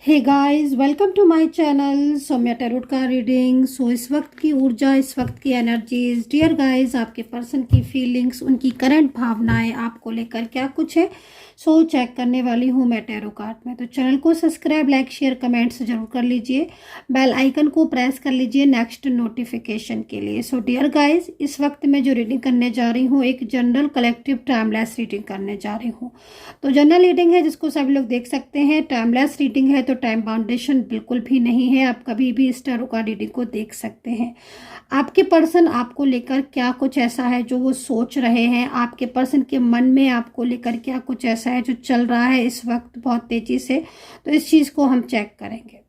Hey guys, welcome to my channel Saumya tarot का reading. So इस वक्त की ऊर्जा, इस वक्त की एनर्जीज, डियर गाइस, आपके पर्सन की फीलिंग्स, उनकी करंट भावनाएं आपको लेकर क्या कुछ है सो चेक करने वाली हूँ मैं टैरो कार्ड में। तो चैनल को सब्सक्राइब, लाइक, शेयर, कमेंट्स जरूर कर लीजिए। बेल आइकन को प्रेस कर लीजिए नेक्स्ट नोटिफिकेशन के लिए। सो डियर गाइस, इस वक्त मैं जो रीडिंग करने जा रही हूँ एक जनरल कलेक्टिव टाइमलेस रीडिंग करने जा रही हूँ। तो जनरल रीडिंग है जिसको सभी लोग देख सकते हैं। टाइमलेस रीडिंग है तो टाइम बाउंडेशन बिल्कुल भी नहीं है, आप कभी भी इस टैरो कार्ड रीडिंग को देख सकते हैं। आपके पर्सन आपको लेकर क्या कुछ ऐसा है जो वो सोच रहे हैं, आपके पर्सन के मन में आपको लेकर क्या कुछ ऐसा है जो चल रहा है इस वक्त बहुत तेजी से, तो इस चीज़ को हम चेक करेंगे।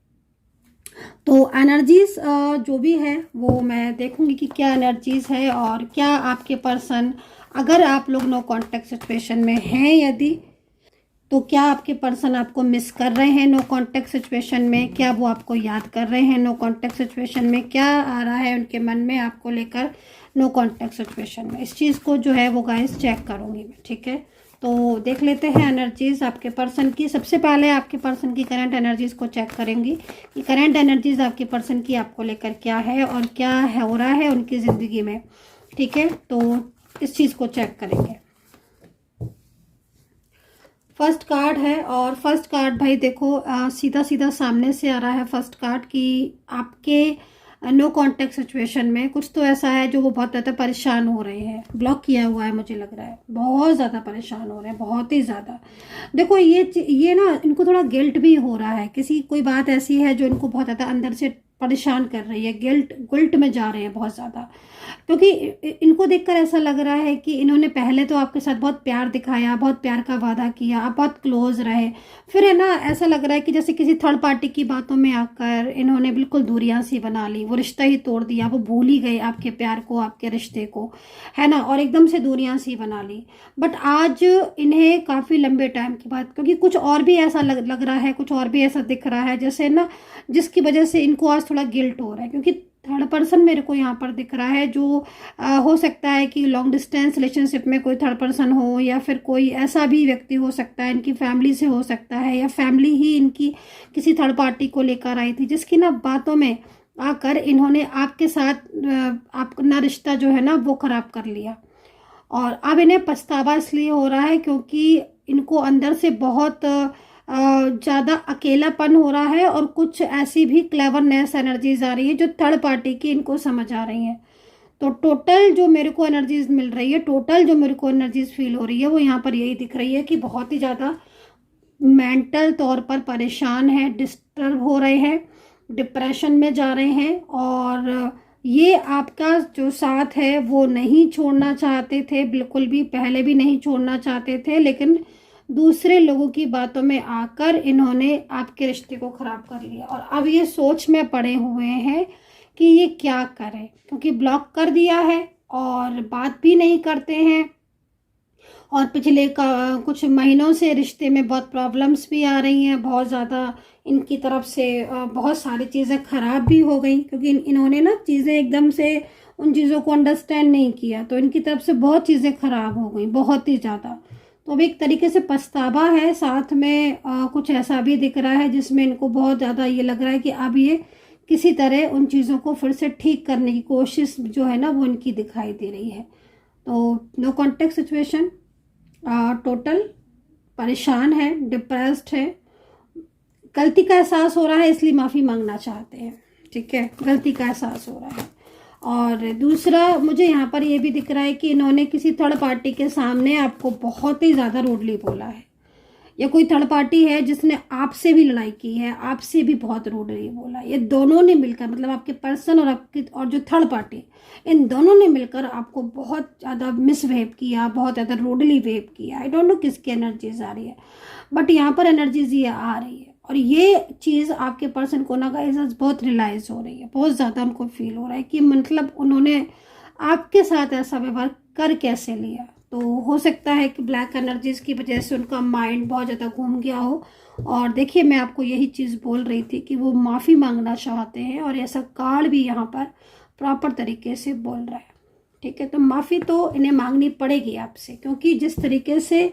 तो एनर्जीज जो भी है वो मैं देखूंगी कि क्या एनर्जीज है और क्या आपके पर्सन, अगर आप लोग नो कांटेक्ट सिचुएशन में हैं यदि, तो क्या आपके पर्सन आपको मिस कर रहे हैं नो कांटेक्ट सिचुएशन में, क्या वो आपको याद कर रहे हैं नो कांटेक्ट सिचुएशन में, क्या आ रहा है उनके मन में आपको लेकर नो कांटेक्ट सिचुएशन में। इस चीज़ को जो है वो गाइस चेक करूंगी मैं, ठीक है। तो देख लेते हैं एनर्जीज आपके पर्सन की। सबसे पहले आपके पर्सन की करंट एनर्जीज को चेक करेंगी कि करंट एनर्जीज आपके पर्सन की आपको लेकर क्या है और क्या है हो रहा है उनकी ज़िंदगी में, ठीक है। तो इस चीज़ को चेक करेंगे। फर्स्ट कार्ड है और फर्स्ट कार्ड भाई देखो सीधा सीधा सामने से आ रहा है फर्स्ट कार्ड कि आपके नो कांटेक्ट सिचुएशन में कुछ तो ऐसा है जो वो बहुत ज़्यादा परेशान हो रहे हैं, ब्लॉक किया हुआ है, मुझे लग रहा है बहुत ज़्यादा परेशान हो रहे हैं, बहुत ही ज़्यादा। देखो ये ना इनको थोड़ा गिल्ट भी हो रहा है, किसी कोई बात ऐसी है जो इनको बहुत ज़्यादा अंदर से परेशान कर रही है, गिल्ट में जा रहे हैं बहुत ज़्यादा, क्योंकि इनको देखकर ऐसा लग रहा है कि इन्होंने पहले तो आपके साथ बहुत प्यार दिखाया, बहुत प्यार का वादा किया, आप बहुत क्लोज रहे, फिर है ना ऐसा लग रहा है कि जैसे किसी थर्ड पार्टी की बातों में आकर इन्होंने बिल्कुल दूरियां सी बना ली, वो रिश्ता ही तोड़ दिया, वो भूल ही गए आपके प्यार को, आपके रिश्ते को, है ना, और एकदम से दूरियां सी बना ली। बट आज इन्हें काफ़ी लंबे टाइम के बाद, क्योंकि कुछ और भी ऐसा लग रहा है, कुछ और भी ऐसा दिख रहा है जैसे ना, जिसकी वजह से इनको आज थोड़ा गिल्ट हो रहा है, क्योंकि थर्ड पर्सन मेरे को यहाँ पर दिख रहा है जो हो सकता है कि लॉन्ग डिस्टेंस रिलेशनशिप में कोई थर्ड पर्सन हो, या फिर कोई ऐसा भी व्यक्ति हो सकता है, इनकी फैमिली से हो सकता है, या फैमिली ही इनकी किसी थर्ड पार्टी को लेकर आई थी जिसकी ना बातों में आकर इन्होंने आपके साथ अपना रिश्ता जो है ना वो खराब कर लिया। और अब इन्हें पछतावा इसलिए हो रहा है क्योंकि इनको अंदर से बहुत ज़्यादा अकेलापन हो रहा है और कुछ ऐसी भी क्लेवरनेस एनर्जीज आ रही है जो थर्ड पार्टी की इनको समझ आ रही हैं। तो टोटल जो मेरे को एनर्जीज मिल रही है, टोटल जो मेरे को एनर्जीज फील हो रही है वो यहाँ पर यही दिख रही है कि बहुत ही ज़्यादा मेंटल तौर पर परेशान है, डिस्टर्ब हो रहे हैं, डिप्रेशन में जा रहे हैं, और ये आपका जो साथ है वो नहीं छोड़ना चाहते थे, बिल्कुल भी पहले भी नहीं छोड़ना चाहते थे, लेकिन दूसरे लोगों की बातों में आकर इन्होंने आपके रिश्ते को खराब कर लिया। और अब ये सोच में पड़े हुए हैं कि ये क्या करें, क्योंकि ब्लॉक कर दिया है और बात भी नहीं करते हैं, और पिछले कुछ महीनों से रिश्ते में बहुत प्रॉब्लम्स भी आ रही हैं, बहुत ज़्यादा इनकी तरफ से बहुत सारी चीज़ें ख़राब भी हो गई, क्योंकि इन्होंने ना चीज़ें एकदम से उन चीज़ों को अंडरस्टैंड नहीं किया, तो इनकी तरफ से बहुत चीज़ें ख़राब हो गई, बहुत ही ज़्यादा। तो अब एक तरीके से पछतावा है, साथ में कुछ ऐसा भी दिख रहा है जिसमें इनको बहुत ज़्यादा ये लग रहा है कि अब ये किसी तरह उन चीज़ों को फिर से ठीक करने की कोशिश जो है ना वो इनकी दिखाई दे रही है। तो नो कॉन्टेक्ट सिचुएशन, टोटल परेशान है, डिप्रेस्ड है, गलती का एहसास हो रहा है इसलिए माफ़ी मांगना चाहते हैं, ठीक है, गलती का एहसास हो रहा है। और दूसरा मुझे यहाँ पर ये भी दिख रहा है कि इन्होंने किसी थर्ड पार्टी के सामने आपको बहुत ही ज़्यादा रूडली बोला है, या कोई थर्ड पार्टी है जिसने आपसे भी लड़ाई की है, आपसे भी बहुत रूडली बोला। ये दोनों ने मिलकर, मतलब आपके पर्सन और आपकी और जो थर्ड पार्टी, इन दोनों ने मिलकर आपको बहुत ज़्यादा मिसबिहेव किया, बहुत ज़्यादा रूडली बिहेव किया। आई डोंट नो किसकी एनर्जीज आ रही है, बट यहाँ पर एनर्जीज ये आ रही है, और ये चीज़ आपके पर्सन को ना गाइस बहुत रियलाइज़ हो रही है, बहुत ज़्यादा उनको फील हो रहा है कि मतलब उन्होंने आपके साथ ऐसा व्यवहार कर कैसे लिया। तो हो सकता है कि ब्लैक एनर्जीज की वजह से उनका माइंड बहुत ज़्यादा घूम गया हो। और देखिए मैं आपको यही चीज़ बोल रही थी कि वो माफ़ी मांगना चाहते हैं, और ऐसा कार्ड भी यहाँ पर प्रॉपर तरीके से बोल रहा है, ठीक है। तो माफ़ी तो इन्हें मांगनी पड़ेगी आपसे, क्योंकि जिस तरीके से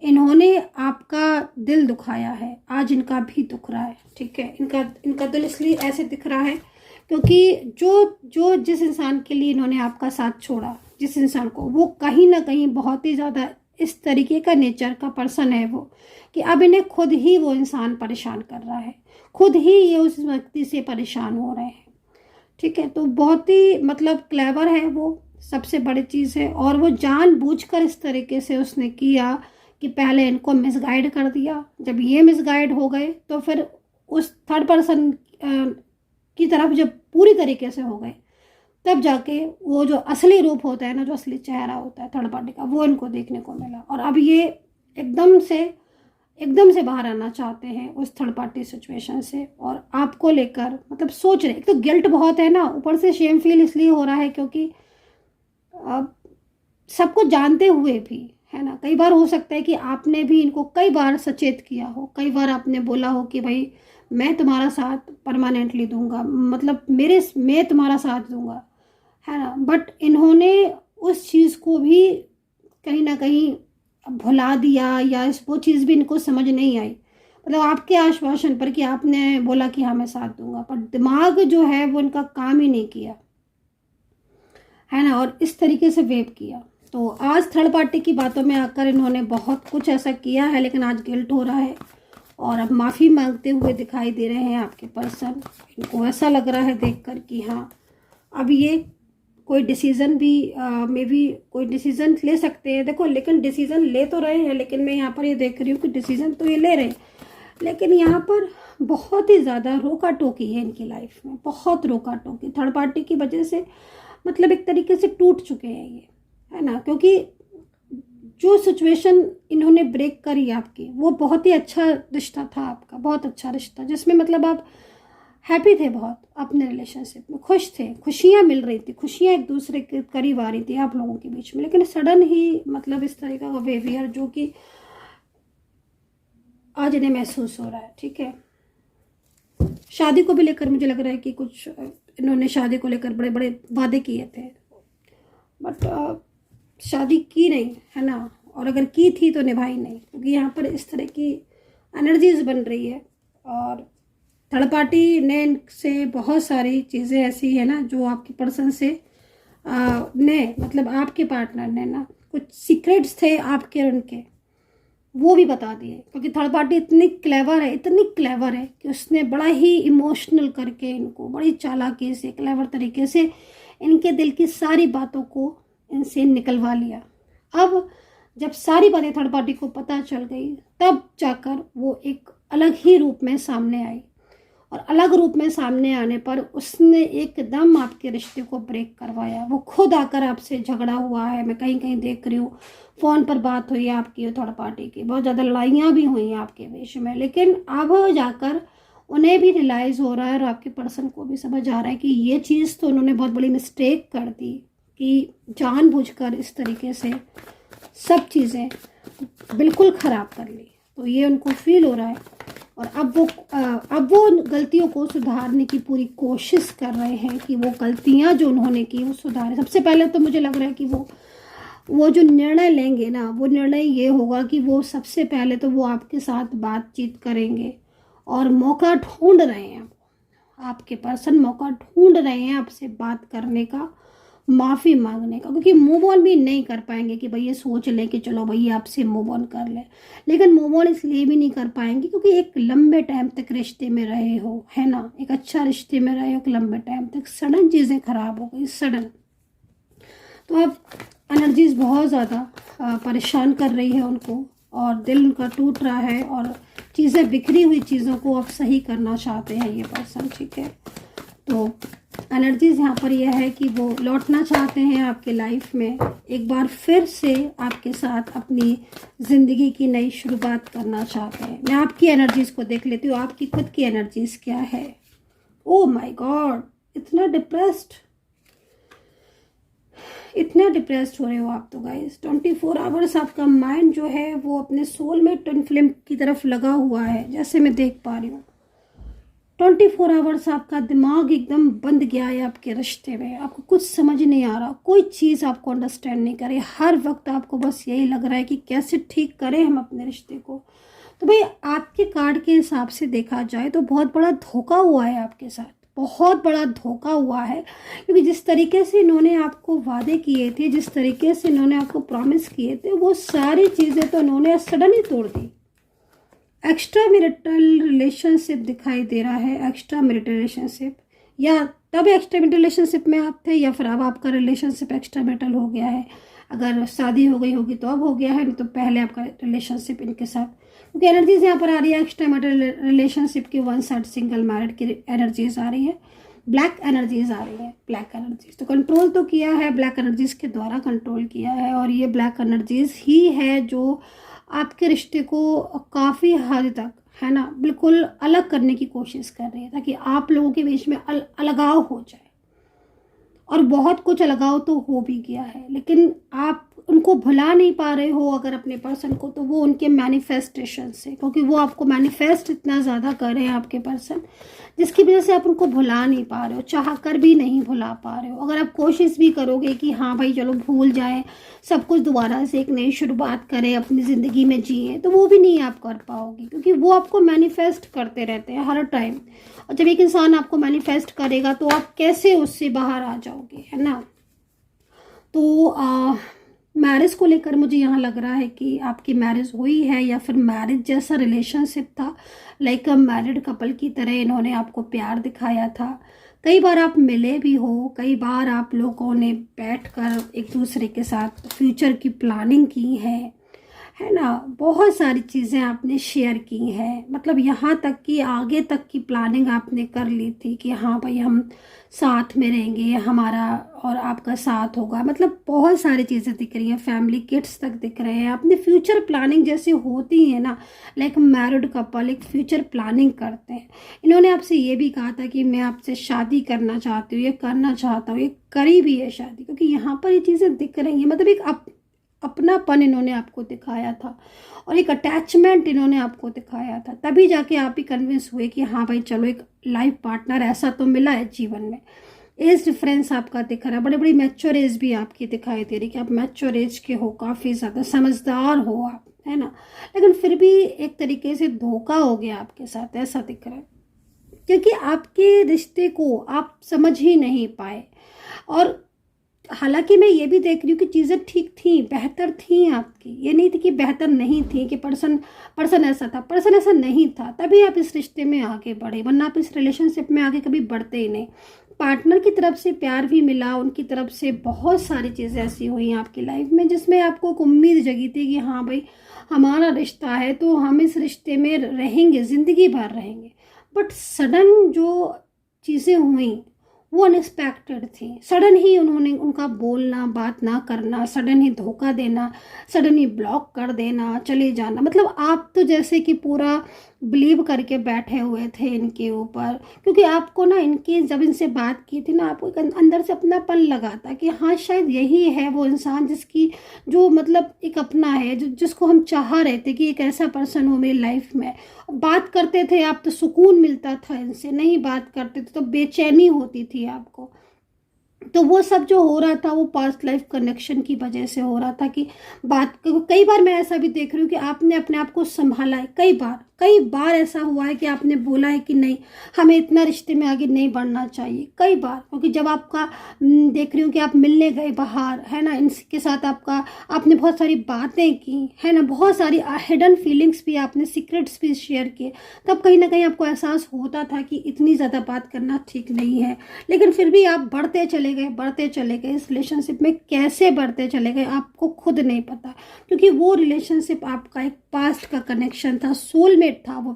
इन्होंने आपका दिल दुखाया है, आज इनका भी दुख रहा है, ठीक है। इनका दिल इसलिए ऐसे दिख रहा है क्योंकि जो जिस इंसान के लिए इन्होंने आपका साथ छोड़ा, जिस इंसान को, वो कहीं ना कहीं बहुत ही ज़्यादा इस तरीके का नेचर का पर्सन है वो, कि अब इन्हें खुद ही वो इंसान परेशान कर रहा है, खुद ही ये उस व्यक्ति से परेशान हो रहे हैं, ठीक है। तो बहुत ही मतलब क्लेवर है वो, सबसे बड़ी चीज़ है। और वो जानबूझकर इस तरीके से उसने किया कि पहले इनको मिसगाइड कर दिया, जब ये मिसगाइड हो गए तो फिर उस थर्ड पर्सन की तरफ जब पूरी तरीके से हो गए, तब जाके वो जो असली रूप होता है ना, जो असली चेहरा होता है थर्ड पार्टी का, वो इनको देखने को मिला। और अब ये एकदम से बाहर आना चाहते हैं उस थर्ड पार्टी सिचुएशन से, और आपको लेकर मतलब सोच रहे। एक तो गिल्ट बहुत है ना, ऊपर से शेम फील इसलिए हो रहा है क्योंकि अब सबको जानते हुए भी, है ना, कई बार हो सकता है कि आपने भी इनको कई बार सचेत किया हो, कई बार आपने बोला हो कि भाई मैं तुम्हारा साथ परमानेंटली दूंगा, मतलब मैं तुम्हारा साथ दूंगा, है ना। बट इन्होंने उस चीज़ को भी कहीं ना कहीं भुला दिया, या वो चीज़ भी इनको समझ नहीं आई। मतलब आपके आश्वासन पर कि आपने बोला कि हाँ मैं साथ दूंगा, पर दिमाग जो है वो इनका काम ही नहीं किया, है ना, और इस तरीके से वेव किया। तो आज थर्ड पार्टी की बातों में आकर इन्होंने बहुत कुछ ऐसा किया है, लेकिन आज गिल्ट हो रहा है और अब माफ़ी मांगते हुए दिखाई दे रहे हैं आपके पर्सन। इनको ऐसा लग रहा है देखकर कि हाँ अब ये कोई डिसीज़न भी मे बी कोई डिसीज़न ले सकते हैं। देखो, लेकिन डिसीज़न ले तो रहे हैं, लेकिन मैं यहाँ पर ये देख रही हूँ कि डिसीज़न तो ये ले रहे हैं, लेकिन यहाँ पर बहुत ही ज़्यादा रोका टोकी है इनकी लाइफ में, बहुत रोका टोकी थर्ड पार्टी की वजह से। मतलब एक तरीके से टूट चुके हैं ये, है ना, क्योंकि जो सिचुएशन इन्होंने ब्रेक करी आपकी, वो बहुत ही अच्छा रिश्ता था आपका, बहुत अच्छा रिश्ता, जिसमें मतलब आप हैप्पी थे बहुत अपने रिलेशनशिप में, खुश थे, खुशियाँ मिल रही थी, खुशियाँ एक दूसरे के करीब आ रही थी आप लोगों के बीच में। लेकिन सडन ही मतलब इस तरीके का बिहेवियर जो कि आज इन्हें महसूस हो रहा है, ठीक है। शादी को भी लेकर मुझे लग रहा है कि कुछ इन्होंने शादी को लेकर बड़े बड़े वादे किए थे, बट शादी की नहीं, है ना, और अगर की थी तो निभाई नहीं, क्योंकि यहाँ पर इस तरह की एनर्जीज बन रही है। और थर्ड पार्टी ने से बहुत सारी चीज़ें ऐसी है ना जो आपके पर्सन से ने मतलब आपके पार्टनर ने ना कुछ सीक्रेट्स थे आपके और उनके, वो भी बता दिए। क्योंकि थर्ड पार्टी इतनी क्लेवर है, इतनी क्लेवर है कि उसने बड़ा ही इमोशनल करके इनको बड़ी चालाकी से, क्लेवर तरीके से इनके दिल की सारी बातों को इनसे निकलवा लिया। अब जब सारी बातें थर्ड पार्टी को पता चल गई, तब जाकर वो एक अलग ही रूप में सामने आई, और अलग रूप में सामने आने पर उसने एकदम आपके रिश्ते को ब्रेक करवाया। वो खुद आकर आपसे झगड़ा हुआ है, मैं कहीं कहीं देख रही हूँ, फ़ोन पर बात हुई है आपकी थर्ड पार्टी की, बहुत ज़्यादा लड़ाइयाँ भी हुई हैं आपके बीच में। लेकिन अब जाकर उन्हें भी रियलाइज़ हो रहा है और आपके पर्सन को भी समझ आ रहा है कि ये चीज़ तो उन्होंने बहुत बड़ी मिस्टेक कर दी, कि जानबूझकर इस तरीके से सब चीज़ें बिल्कुल ख़राब कर ली। तो ये उनको फील हो रहा है, और अब वो गलतियों को सुधारने की पूरी कोशिश कर रहे हैं कि वो गलतियां जो उन्होंने की वो सुधारें। सबसे पहले तो मुझे लग रहा है कि वो जो निर्णय लेंगे ना, वो निर्णय ये होगा कि वो सबसे पहले तो वो आपके साथ बातचीत करेंगे, और मौका ढूंढ रहे हैं, आपके पर्सन मौका ढूंढ रहे हैं आपसे बात करने का, माफ़ी मांगने का। क्योंकि मूव ऑन भी नहीं कर पाएंगे कि भाई ये सोच लें कि चलो भाई आपसे मूव ऑन कर ले, लेकिन मूव ऑन इसलिए भी नहीं कर पाएंगे क्योंकि एक लंबे टाइम तक रिश्ते में रहे हो, है ना, एक अच्छा रिश्ते में रहे हो, एक लंबे टाइम तक सडन चीज़ें खराब हो गई, सडन। तो अब एनर्जीज बहुत ज़्यादा परेशान कर रही है उनको, और दिल उनका टूट रहा है, और चीज़ें बिखरी हुई चीज़ों को अब सही करना चाहते हैं ये पर्सन, ठीक है। तो एनर्जीज यहाँ पर यह है कि वो लौटना चाहते हैं आपके लाइफ में, एक बार फिर से आपके साथ अपनी ज़िंदगी की नई शुरुआत करना चाहते हैं। मैं आपकी एनर्जीज को देख लेती हूँ, आपकी खुद की एनर्जीज क्या है। ओह माय गॉड, इतना डिप्रेस्ड हो रहे हो आप तो गाइस। 24 आवर्स आपका माइंड जो है वो अपने सोल में ट्विन फ्लेम की तरफ लगा हुआ है, जैसे मैं देख पा रही हूँ। 24 आवर्स आपका दिमाग एकदम बंद गया है आपके रिश्ते में, आपको कुछ समझ नहीं आ रहा, कोई चीज़ आपको अंडरस्टैंड नहीं करे, हर वक्त आपको बस यही लग रहा है कि कैसे ठीक करें हम अपने रिश्ते को। तो भाई आपके कार्ड के हिसाब से देखा जाए तो बहुत बड़ा धोखा हुआ है आपके साथ, बहुत बड़ा धोखा हुआ है। क्योंकि जिस तरीके से इन्होंने आपको वादे किए थे, जिस तरीके से इन्होंने आपको प्रॉमिस किए थे, वो सारी चीज़ें तो इन्होंने सडन ही तोड़ दी। एक्स्ट्रा मैरिटल रिलेशनशिप दिखाई दे रहा है, एक्स्ट्रा मैरिटल रिलेशनशिप, या तब एक्स्ट्रा मैरिटल रिलेशनशिप में आप थे, या फिर अब आपका रिलेशनशिप एक्स्ट्रा मैरिटल हो गया है। अगर शादी हो गई होगी तो अब हो गया है, नहीं तो पहले आपका रिलेशनशिप इनके साथ, क्योंकि एनर्जीज यहाँ पर आ रही है एक्स्ट्रा मैरिटल रिलेशनशिप की, वन साइड सिंगल मैरिड की एनर्जीज आ रही है, ब्लैक एनर्जीज आ रही है, ब्लैक एनर्जीज तो कंट्रोल तो किया है, ब्लैक एनर्जीज के द्वारा कंट्रोल किया है, और ये ब्लैक एनर्जीज ही है जो आपके रिश्ते को काफ़ी हद तक, है ना, बिल्कुल अलग करने की कोशिश कर रही है, ताकि आप लोगों के बीच में अलगाव हो जाए। और बहुत कुछ अलगाव तो हो भी गया है, लेकिन आप उनको भुला नहीं पा रहे हो अगर अपने पर्सन को, तो वो उनके मैनिफेस्टेशन से, क्योंकि वो आपको मैनिफेस्ट इतना ज़्यादा कर रहे हैं आपके पर्सन, जिसकी वजह से आप उनको भुला नहीं पा रहे हो, चाह कर भी नहीं भुला पा रहे हो। अगर आप कोशिश भी करोगे कि हाँ भाई चलो भूल जाए, सब कुछ दोबारा से एक नई शुरुआत करें, अपनी ज़िंदगी में जिए, तो वो भी नहीं आप कर पाओगे, क्योंकि वो आपको मैनिफेस्ट करते रहते हैं हर टाइम। और जब एक इंसान आपको मैनिफेस्ट करेगा तो आप कैसे उससे बाहर आ जाओगे, है ना। तो मैरिज को लेकर मुझे यहाँ लग रहा है कि आपकी मैरिज हुई है, या फिर मैरिज जैसा रिलेशनशिप था, लाइक अ मैरिड कपल की तरह इन्होंने आपको प्यार दिखाया था। कई बार आप मिले भी हो, कई बार आप लोगों ने बैठकर एक दूसरे के साथ फ्यूचर की प्लानिंग की है ना, बहुत सारी चीज़ें आपने शेयर की हैं, मतलब यहाँ तक कि आगे तक की प्लानिंग आपने कर ली थी कि हाँ भाई हम साथ में रहेंगे, हमारा और आपका साथ होगा, मतलब बहुत सारी चीज़ें दिख रही हैं, फैमिली किड्स तक दिख रहे हैं, अपने फ्यूचर प्लानिंग जैसे होती है ना, लाइक मैरिड कपल एक फ्यूचर प्लानिंग करते हैं। इन्होंने आपसे ये भी कहा था कि मैं आपसे शादी करना चाहती हूँ, ये करना चाहता हूँ, ये करी भी है शादी, क्योंकि यहाँ पर ये चीज़ें दिख रही हैं, मतलब एक अपनापन इन्होंने आपको दिखाया था, और एक अटैचमेंट इन्होंने आपको दिखाया था, तभी जाके आप ही कन्विंस हुए कि हाँ भाई चलो एक लाइफ पार्टनर ऐसा तो मिला है जीवन में। एज डिफरेंस आपका दिख रहा है, बड़ी बड़ी मैच्योर एज भी आपकी दिखाई दे रही कि आप मैच्योर एज के हो, काफ़ी ज़्यादा समझदार हो आप, है ना, लेकिन फिर भी एक तरीके से धोखा हो गया आपके साथ, ऐसा दिख रहा है, क्योंकि आपके रिश्ते को आप समझ ही नहीं पाए। और हालांकि मैं ये भी देख रही हूँ कि चीज़ें ठीक थी, बेहतर थी आपकी, ये नहीं थी कि बेहतर नहीं थी, कि पर्सन ऐसा था, पर्सन ऐसा नहीं था, तभी आप इस रिश्ते में आगे बढ़े, वरना आप इस रिलेशनशिप में आगे कभी बढ़ते ही नहीं। पार्टनर की तरफ से प्यार भी मिला, उनकी तरफ से बहुत सारी चीज़ें ऐसी हुई आपकी लाइफ में जिसमें आपको एक उम्मीद जगी थी कि हाँ भाई हमारा रिश्ता है तो हम इस रिश्ते में रहेंगे, ज़िंदगी भर रहेंगे। बट सडन जो चीज़ें हुई वो अनएक्सपेक्टेड थी, सडन ही उन्होंने उनका बोलना, बात ना करना, सडन ही धोखा देना, सडन ही ब्लॉक कर देना, चले जाना, मतलब आप तो जैसे कि पूरा बिलीव करके बैठे हुए थे इनके ऊपर, क्योंकि आपको ना इनकी जब इनसे बात की थी ना, आपको एक अंदर से अपनापन लगा था कि हाँ शायद यही है वो इंसान जिसकी जो मतलब एक अपना है, जिसको हम चाह रहे थे कि एक ऐसा पर्सन हो मेरी लाइफ में। बात करते थे आप तो सुकून मिलता था, इनसे नहीं बात करते थे तो बेचैनी होती थी आपको। तो वो सब जो हो रहा था वो पास्ट लाइफ कनेक्शन की वजह से हो रहा था कि बात, कई बार मैं ऐसा भी देख रही हूँ कि आपने अपने आप को संभाला है, कई बार ऐसा हुआ है कि आपने बोला है कि नहीं हमें इतना रिश्ते में आगे नहीं बढ़ना चाहिए, कई बार, क्योंकि जब आपका देख रही हूँ कि आप मिलने गए बाहर, है ना, इनके साथ आपने बहुत सारी बातें की, है ना, बहुत सारी हिडन फीलिंग्स भी आपने, सीक्रेट्स भी शेयर किए, तब कहीं ना कहीं आपको एहसास होता था कि इतनी ज़्यादा बात करना ठीक नहीं है, लेकिन फिर भी आप बढ़ते चले गए इस रिलेशनशिप में, कैसे बढ़ते चले गए आपको खुद नहीं पता, क्योंकि वो रिलेशनशिप आपका एक पास्ट का कनेक्शन था, सोलमेट था, वो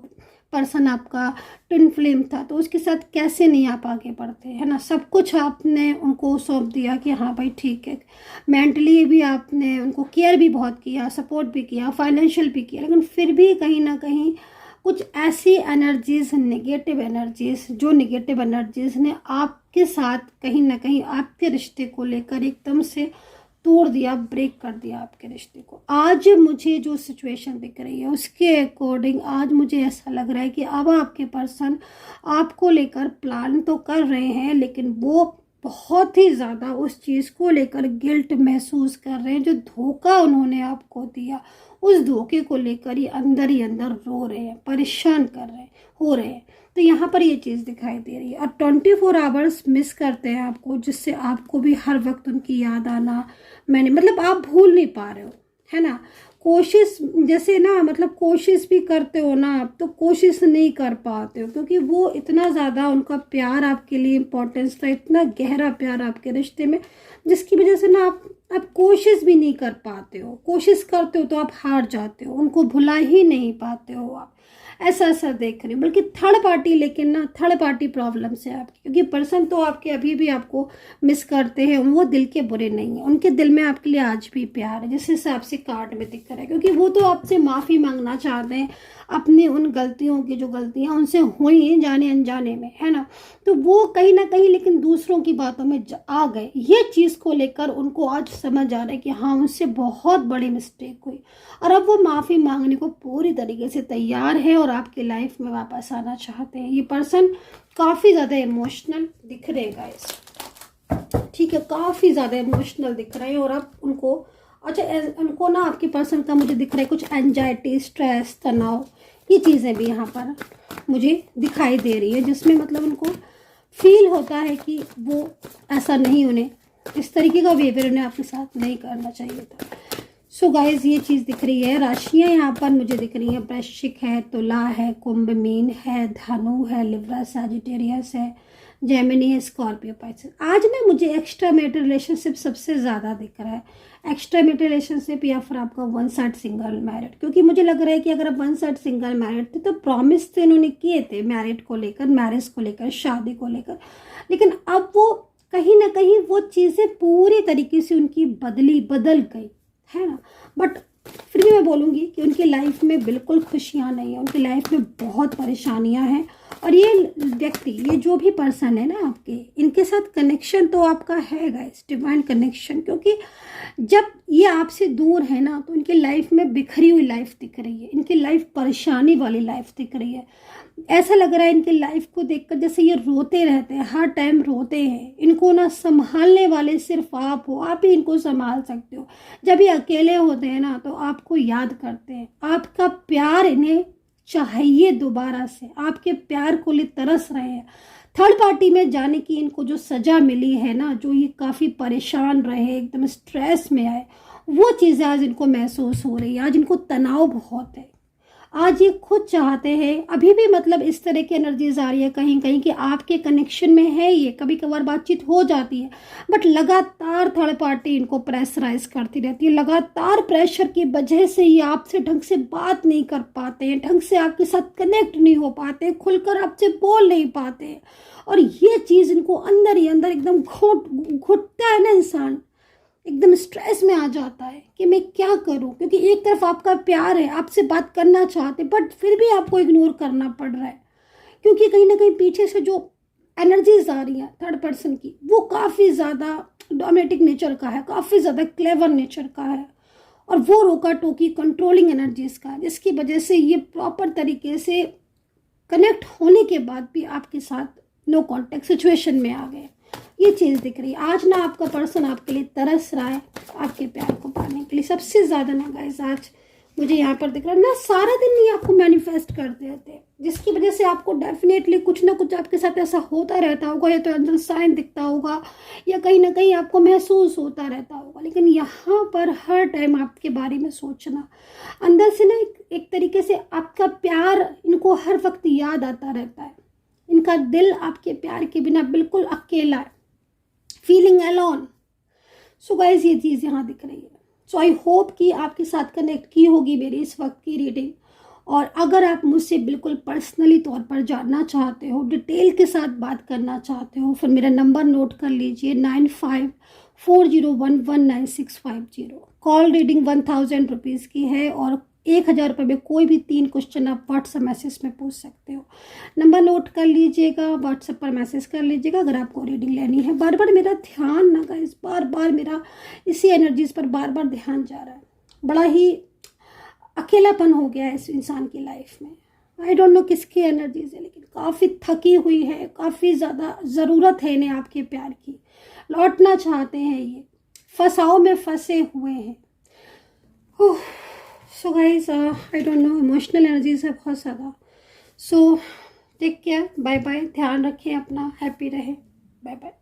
पर्सन आपका ट्विन फ्लेम था, तो उसके साथ कैसे नहीं आप आगे बढ़ते, है ना। सब कुछ आपने उनको सौंप दिया कि हाँ भाई ठीक है, मेंटली भी आपने उनको केयर भी बहुत किया, सपोर्ट भी किया, फाइनेंशियल भी किया, लेकिन फिर भी कहीं ना कहीं कुछ ऐसी एनर्जीज, नेगेटिव एनर्जीज ने आपके साथ कहीं ना कहीं आपके रिश्ते को लेकर एकदम से तोड़ दिया, ब्रेक कर दिया आपके रिश्ते को। आज मुझे जो सिचुएशन दिख रही है उसके अकॉर्डिंग आज मुझे ऐसा लग रहा है कि अब आपके पर्सन आपको लेकर प्लान तो कर रहे हैं, लेकिन वो बहुत ही ज़्यादा उस चीज़ को लेकर गिल्ट महसूस कर रहे हैं। जो धोखा उन्होंने आपको दिया, उस धोखे को लेकर ही अंदर रो रहे हैं, परेशान कर रहे हैं, हो रहे हैं। तो यहाँ पर ये चीज़ दिखाई दे रही है। और 24 आवर्स मिस करते हैं आपको, जिससे आपको भी हर वक्त उनकी याद आना, मैंने मतलब आप भूल नहीं पा रहे हो, है ना। कोशिश जैसे ना, मतलब कोशिश भी करते हो ना आप, तो कोशिश नहीं कर पाते हो, क्योंकि वो इतना ज़्यादा उनका प्यार आपके लिए इम्पोर्टेंस था, इतना गहरा प्यार आपके रिश्ते में, जिसकी वजह से ना आप कोशिश भी नहीं कर पाते हो। कोशिश करते हो तो आप हार जाते हो, उनको भुला ही नहीं पाते हो आप। ऐसा देख रही हूँ, बल्कि थर्ड पार्टी, लेकिन ना थर्ड पार्टी प्रॉब्लम से आपकी, क्योंकि पर्सन तो आपके अभी भी आपको मिस करते हैं, वो दिल के बुरे नहीं है, उनके दिल में आपके लिए आज भी प्यार है, जिस हिसाब से कार्ड में दिख रहा है। क्योंकि वो तो आपसे माफ़ी मांगना चाहते हैं अपनी उन गलतियों की, जो गलतियाँ उनसे हुई हैं जाने अनजाने में, है ना। तो वो कहीं ना कहीं लेकिन दूसरों की बातों में आ गए। ये चीज़ को लेकर उनको आज समझ आ रहा है कि हाँ, उनसे बहुत बड़ी मिस्टेक हुई, और अब वो माफ़ी मांगने को पूरी तरीके से तैयार है और आपकी लाइफ में वापस आना चाहते हैं। ये पर्सन काफ़ी ज़्यादा इमोशनल दिख रहे हैं गाइस, ठीक है, काफ़ी ज़्यादा इमोशनल दिख रहे हैं। और अब उनको उनको ना आपके पर्सन का मुझे दिख रहा है कुछ एंजाइटी, स्ट्रेस, तनाव, ये चीज़ें भी यहाँ पर मुझे दिखाई दे रही है, जिसमें मतलब उनको फील होता है कि वो ऐसा नहीं, उन्हें इस तरीके का बिहेवियर उन्हें आपके साथ नहीं करना चाहिए था। सो गाइज ये चीज़ दिख रही है। राशियाँ यहाँ पर मुझे दिख रही हैं, वृश्चिक है, तुला है, कुंभ, मीन है, धनु है, लिब्रा, सैजिटेरियस है, जेमिनी है, स्कॉर्पियो, पाइसेस। आज ना मुझे एक्स्ट्रा मैरिटल रिलेशनशिप सबसे ज़्यादा दिख रहा है। एक्स्ट्रा मैरिटल रिलेशनशिप या फिर आपका वन साइड सिंगल मैरिड, क्योंकि मुझे लग रहा है कि अगर आप वन साइड सिंगल मैरिड थे तो प्रॉमिस थे इन्होंने किए थे मैरिड को लेकर, मैरिज को लेकर, शादी को लेकर, लेकिन अब वो कहीं ना कहीं वो चीज़ें पूरी तरीके से उनकी बदल गई, है ना। बट फिर भी मैं बोलूँगी कि उनकी लाइफ में बिल्कुल खुशियाँ नहीं है, उनकी लाइफ में बहुत परेशानियाँ हैं। और ये व्यक्ति, ये जो भी पर्सन है ना आपके, इनके साथ कनेक्शन तो आपका है गाइस, डिवाइन कनेक्शन, क्योंकि जब ये आपसे दूर है ना तो इनकी लाइफ में बिखरी हुई लाइफ दिख रही है, इनकी लाइफ परेशानी वाली लाइफ दिख रही है। ऐसा लग रहा है इनकी लाइफ को देखकर जैसे ये रोते रहते हैं, हर टाइम रोते हैं। इनको ना संभालने वाले सिर्फ आप हो, आप ही इनको संभाल सकते हो। जब ये अकेले होते हैं ना तो आपको याद करते हैं, आपका प्यार इन्हें चाहिए, दोबारा से आपके प्यार को लिए तरस रहे हैं। थर्ड पार्टी में जाने की इनको जो सज़ा मिली है ना, जो ये काफ़ी परेशान रहे, एकदम स्ट्रेस में आए, वो चीज़ें आज इनको महसूस हो रही है। आज इनको तनाव बहुत है, आज ये खुद चाहते हैं, अभी भी मतलब इस तरह की एनर्जीज आ रही है कहीं कहीं कि आपके कनेक्शन में है ये, कभी कभार बातचीत हो जाती है, बट लगातार थर्ड पार्टी इनको प्रेशराइज करती रहती है। लगातार प्रेशर की वजह से ये आपसे ढंग से बात नहीं कर पाते हैं, ढंग से आपके साथ कनेक्ट नहीं हो पाते, खुलकर आपसे बोल नहीं पाते। और ये चीज़ इनको अंदर ही अंदर एकदम घुटता है ना, इंसान एकदम स्ट्रेस में आ जाता है कि मैं क्या करूं, क्योंकि एक तरफ आपका प्यार है, आपसे बात करना चाहते, बट फिर भी आपको इग्नोर करना पड़ रहा है, क्योंकि कहीं ना कहीं पीछे से जो एनर्जीज आ रही है थर्ड पर्सन की, वो काफ़ी ज़्यादा डोमिनेटिक नेचर का है, काफ़ी ज़्यादा क्लेवर नेचर का है, और वो रोका टोकी कंट्रोलिंग एनर्जीज का है, जिसकी वजह से ये प्रॉपर तरीके से कनेक्ट होने के बाद भी आपके साथ नो कॉन्टेक्ट सिचुएशन में आ गए। ये चीज़ दिख रही है। आज ना आपका पर्सन आपके लिए तरस रहा है, आपके प्यार को पाने के लिए सबसे ज़्यादा ना गाइस। आज मुझे यहाँ पर दिख रहा है ना, सारा दिन ये आपको मैनिफेस्ट करते रहते हैं, जिसकी वजह से आपको डेफिनेटली कुछ ना कुछ आपके साथ ऐसा होता रहता होगा, या तो अंदर साइन दिखता होगा, या कहीं ना कहीं आपको महसूस होता रहता होगा। लेकिन यहाँ पर हर टाइम आपके बारे में सोचना, अंदर से ना एक तरीके से आपका प्यार इनको हर वक्त याद आता रहता है। इनका दिल आपके प्यार के बिना बिल्कुल अकेला है, फीलिंग अलोन। सो गाइस ये चीज़ यहाँ दिख रही है। सो आई होप कि आपके साथ कनेक्ट की होगी मेरी इस वक्त की रीडिंग। और अगर आप मुझसे बिल्कुल पर्सनली तौर पर जानना चाहते हो, डिटेल के साथ बात करना चाहते हो, फिर मेरा नंबर नोट कर लीजिए 9540119650। कॉल रीडिंग 1000 रुपीज़ की है, और 1000 रुपये में कोई भी 3 क्वेश्चन आप व्हाट्सएप मैसेज में पूछ सकते हो। नंबर नोट कर लीजिएगा, व्हाट्सएप पर मैसेज कर लीजिएगा अगर आपको रीडिंग लेनी है। बार बार मेरा ध्यान ना गाइस, बार बार मेरा इसी एनर्जीज पर बार बार ध्यान जा रहा है। बड़ा ही अकेलापन हो गया है इस इंसान की लाइफ में। आई डोंट नो किसकी एनर्जीज है, लेकिन काफ़ी थकी हुई है, काफ़ी ज़्यादा ज़रूरत है इन्हें आपके प्यार की। लौटना चाहते हैं, ये फंसाव में फंसे हुए हैं। So guys I don't know, emotional energies है बहुत ज़्यादा। So take care, bye bye, ध्यान रखें अपना, हैप्पी रहे, बाय बाय।